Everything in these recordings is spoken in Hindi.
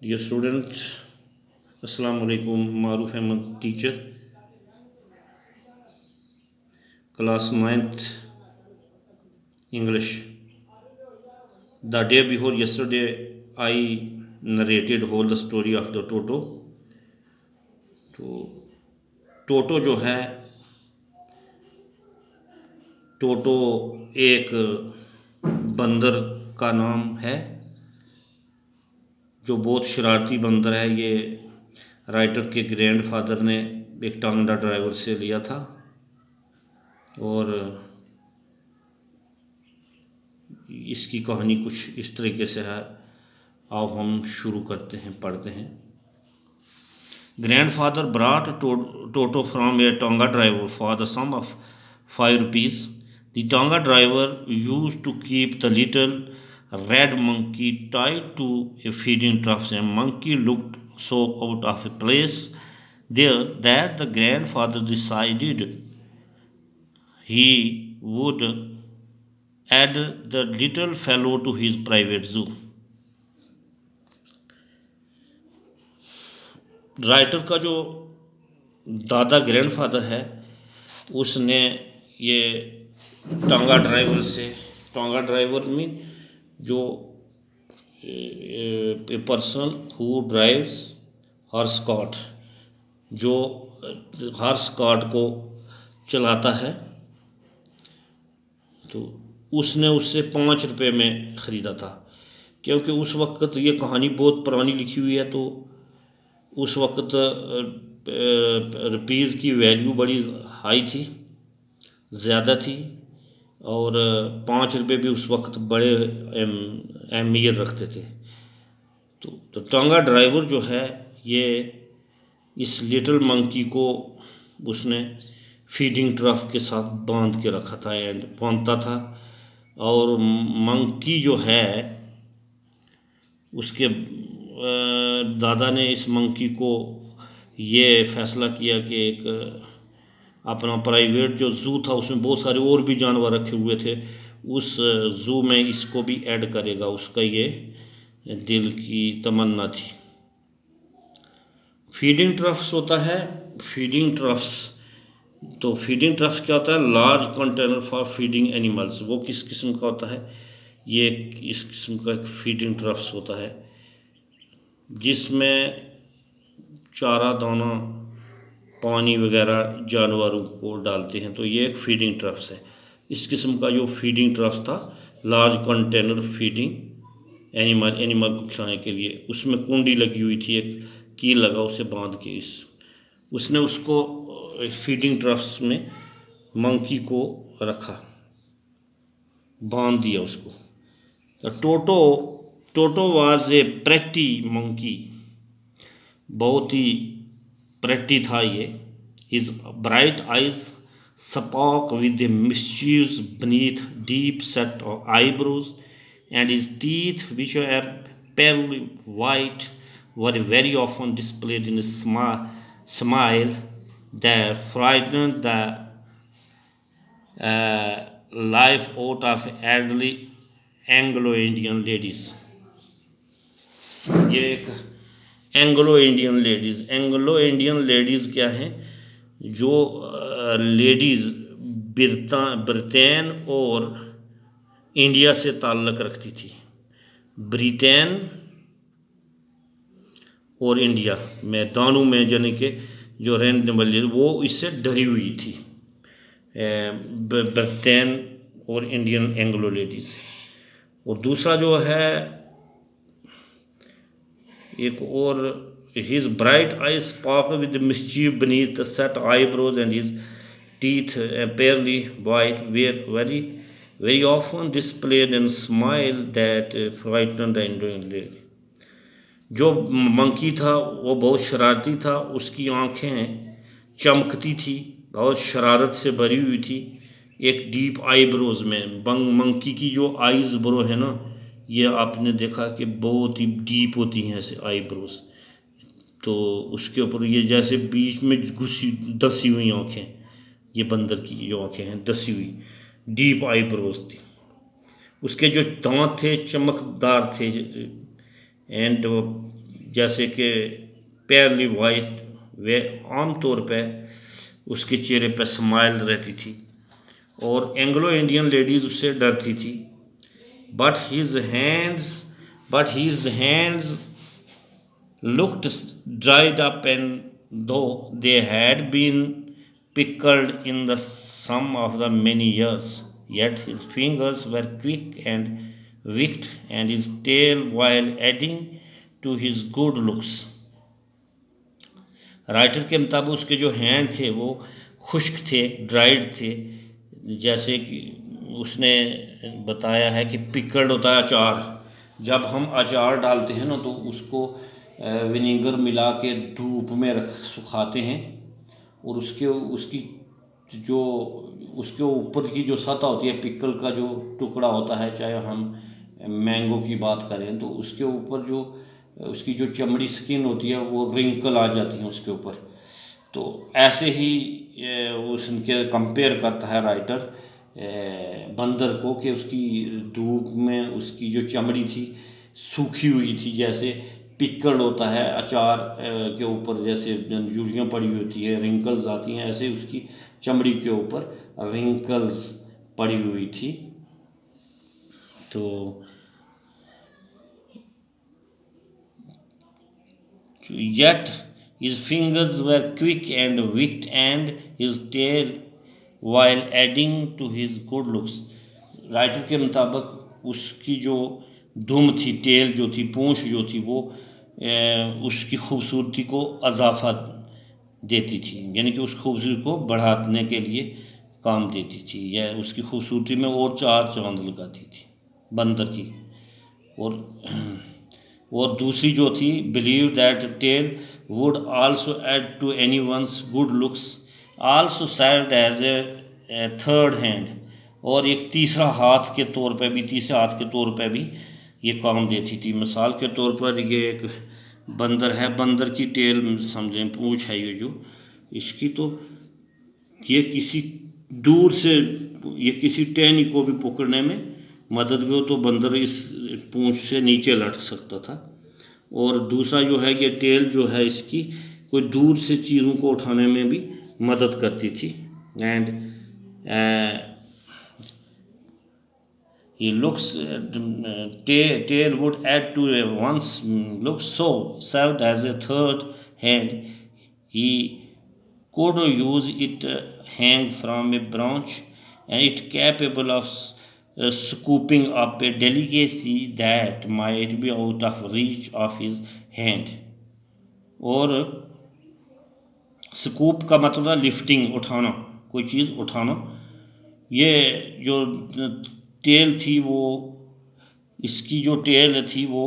Dear students, Assalamu alaikum. Maruf Ahmed, teacher, class ninth, English. The day before yesterday, I narrated whole the story of the Toto. तो टोटो जो है, टोटो एक बंदर का नाम है जो बहुत शरारती बंदर है। ये राइटर के ग्रैंडफादर ने एक टांगड़ा ड्राइवर से लिया था और इसकी कहानी कुछ इस तरीके से है। आओ हम शुरू करते हैं, पढ़ते हैं। Grandfather brought Toto from a Tonga driver for the sum of 5 rupees. The Tonga driver used to keep the little red monkey tied to a feeding trough. The monkey looked so out of place there that the grandfather decided he would add the little fellow to his private zoo. Writer का जो दादा ग्रैंडफादर है उसने ये टांगा ड्राइवर में जो a person who drives horse cart, जो हॉर्स कार्ट को चलाता है, तो उसने उससे 5 रुपये में ख़रीदा था। क्योंकि उस वक्त ये कहानी बहुत पुरानी लिखी हुई है, तो उस वक्त रुपीज़ की वैल्यू बड़ी हाई थी, ज़्यादा थी, और 5 रुपये भी उस वक्त बड़े अहमियत रखते थे। तो टांगा ड्राइवर जो है ये इस लिटिल मंकी को उसने फीडिंग ट्रफ के साथ बांध के रखा था एंड बांधता था। और मंकी जो है उसके दादा ने इस मंकी को ये फैसला किया कि एक अपना प्राइवेट जो ज़ू था उसमें बहुत सारे और भी जानवर रखे हुए थे, उस ज़ू में इसको भी ऐड करेगा। उसका ये दिल की तमन्ना थी। फीडिंग ट्रफ्स होता है, फीडिंग ट्रफ्स, तो फीडिंग ट्रफ्स क्या होता है? Large container for feeding animals. वो किस किस्म का होता है? ये इस किस्म का एक फीडिंग ट्रफ्स होता है जिसमें चारा दाना पानी वगैरह जानवरों को डालते हैं, तो ये एक फीडिंग ट्रफ्स है। इस किस्म का जो फीडिंग ट्रफ्स था, लार्ज कंटेनर फीडिंग एनिमल को खिलाने के लिए, उसमें कुंडी लगी हुई थी, एक कील लगा, उसे बांध के उसने उसको फीडिंग ट्रफ्स में मंकी को रखा, बांध दिया उसको। Toto was a pretty monkey, बहुत ही प्रेटी था ये। His bright eyes spark with मिस्चीव्स beneath deep set eyebrows, and his teeth, which were pearly white, were very often displayed in a smile that frightened the life out of elderly Anglo-Indian ladies. ये एक एंग्लो इंडियन लेडीज़ क्या हैं? जो लेडीज़ ब्रिटेन और इंडिया से ताल्लुक़ रखती थी। ब्रिटेन और इंडिया मैदानों में यानी कि जो रहने वाली वो इससे डरी हुई थी, ब्रिटेन और इंडियन एंग्लो लेडीज़। और दूसरा जो है एक और, his bright eyes sparkled with mischief beneath the set eyebrows, and his teeth, apparently white, were very often displayed in a smile that frightened the Indian lady. जो मंकी था वो बहुत शरारती था, उसकी आँखें चमकती थी, बहुत शरारत से भरी हुई थी, एक डीप आईब्रोज में। मंकी की जो आइज़ ब्रो है ना, ये आपने देखा कि बहुत ही डीप होती हैं ऐसे आईब्रोज, तो उसके ऊपर ये जैसे बीच में दसी हुई आँखें, ये बंदर की जो आँखें हैं दसी हुई, डीप आईब्रोज थी। उसके जो दांत थे चमकदार थे, एंड जैसे कि पेयरली वाइट, वे आम तौर पे उसके चेहरे पर स्माइल रहती थी और एंग्लो इंडियन लेडीज़ उससे डरती थी। But his hands but his hands looked dried up, and though they had been pickled in the sum of the many years, yet his fingers were quick and wicked, and his tail while adding to his good looks. Writer के मुताबिक उसके जो हैंड थे वो खुश्क थे, ड्राइड थे, जैसे कि उसने बताया है कि पिकल्ड होता है अचार। जब हम अचार डालते हैं ना तो उसको विनेगर मिला के धूप में रख सुखाते हैं और उसकी जो उसके ऊपर की जो सतह होती है, पिकल का जो टुकड़ा होता है, चाहे हम मैंगो की बात करें तो उसके ऊपर जो उसकी जो चमड़ी स्किन होती है वो रिंकल आ जाती है उसके ऊपर। तो ऐसे ही उसके कंपेयर करता है राइटर बंदर को कि उसकी धूप में उसकी जो चमड़ी थी सूखी हुई थी, जैसे पिकल होता है अचार के ऊपर जैसे जुड़ियाँ पड़ी होती है, रिंकल्स आती हैं, ऐसे उसकी चमड़ी के ऊपर रिंकल्स पड़ी हुई थी। तो yet his fingers were quick and wicked, and his tail while adding to his good looks. Writer के मुताबिक उसकी जो दुम थी, टेल जो थी, पूंछ जो थी, वो उसकी खूबसूरती को अजाफा देती थी, यानी कि उस खूबसूरती को बढ़ाने के लिए काम देती थी, या उसकी खूबसूरती में और चार चांद लगाती थी बंदर की। और दूसरी जो थी, believe that tale would also add to anyone's good looks, also served as a third hand, और एक तीसरा हाथ के तौर पे भी, तीसरे हाथ के तौर पे भी ये काम देती थी। मिसाल के तौर पर ये एक बंदर है, बंदर की टेल समझें, पूंछ है ये जो इसकी, तो ये किसी दूर से ये किसी टहनी को भी पकड़ने में मदद हो तो बंदर इस पूंछ से नीचे लटक सकता था। और दूसरा जो है ये टेल जो है इसकी कोई दूर से चीज़ों को उठाने में भी मदद करती थी। And he looks tail would add to a one's looks, so served as a third hand. He could use it hang from a branch, and it capable of scooping up a delicacy that might be out of reach of his hand. और स्कूप का मतलब है लिफ्टिंग, उठाना, कोई चीज़ उठाना। ये जो टेल थी वो, इसकी जो टेल थी वो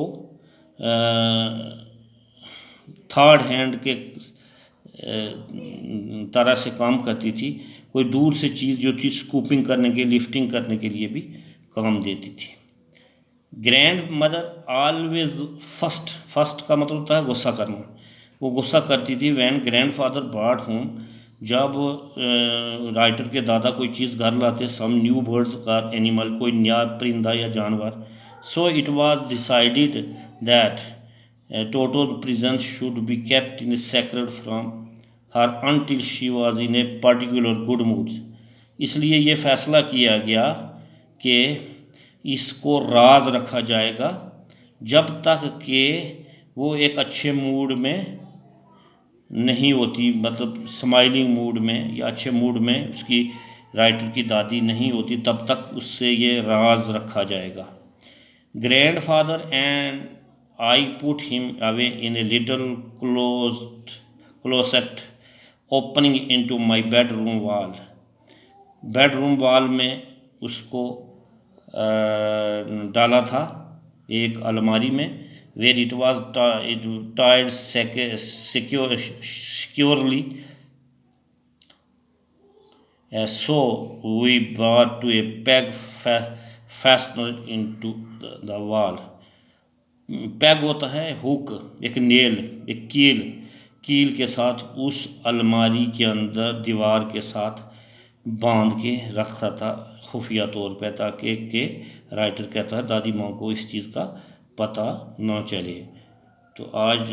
थर्ड हैंड के तरह से काम करती थी, कोई दूर से चीज़ जो थी स्कूपिंग करने के, लिफ्टिंग करने के लिए भी काम देती थी। ग्रैंड मदर ऑलवेज फर्स्ट का मतलब होता है गुस्सा करना, वो गुस्सा करती थी। When grandfather bought home, जब राइटर के दादा कोई चीज़ घर लाते, some new birds or animal, कोई नया परिंदा या जानवर, so it was decided that total presence should be kept in sacred from her until she was in a particular good mood. इसलिए ये फैसला किया गया कि इसको राज रखा जाएगा जब तक कि वो एक अच्छे मूड में नहीं होती, मतलब स्माइलिंग मूड में या अच्छे मूड में उसकी राइटर की दादी नहीं होती, तब तक उससे ये राज रखा जाएगा। Grandfather and I put him away in a little closet opening into my bedroom wall. Bedroom wall में उसको डाला था एक अलमारी में, where it was tied securely, so we brought to a peg fastener into the wall. Peg होता है हुक, एक नेल, एक कील के साथ उस अलमारी के अंदर दीवार के साथ बांध के रखा था खुफिया तौर पे, ताकि राइटर कहता है दादी माँ को इस चीज़ का पता न चले। तो आज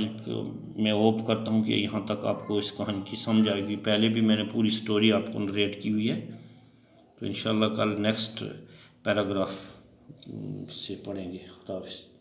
मैं होप करता हूँ कि यहाँ तक आपको इस कहानी की समझ आएगी। पहले भी मैंने पूरी स्टोरी आपको नरेट की हुई है, तो इंशाल्लाह कल नेक्स्ट पैराग्राफ से पढ़ेंगे। खुदा हाफिज़।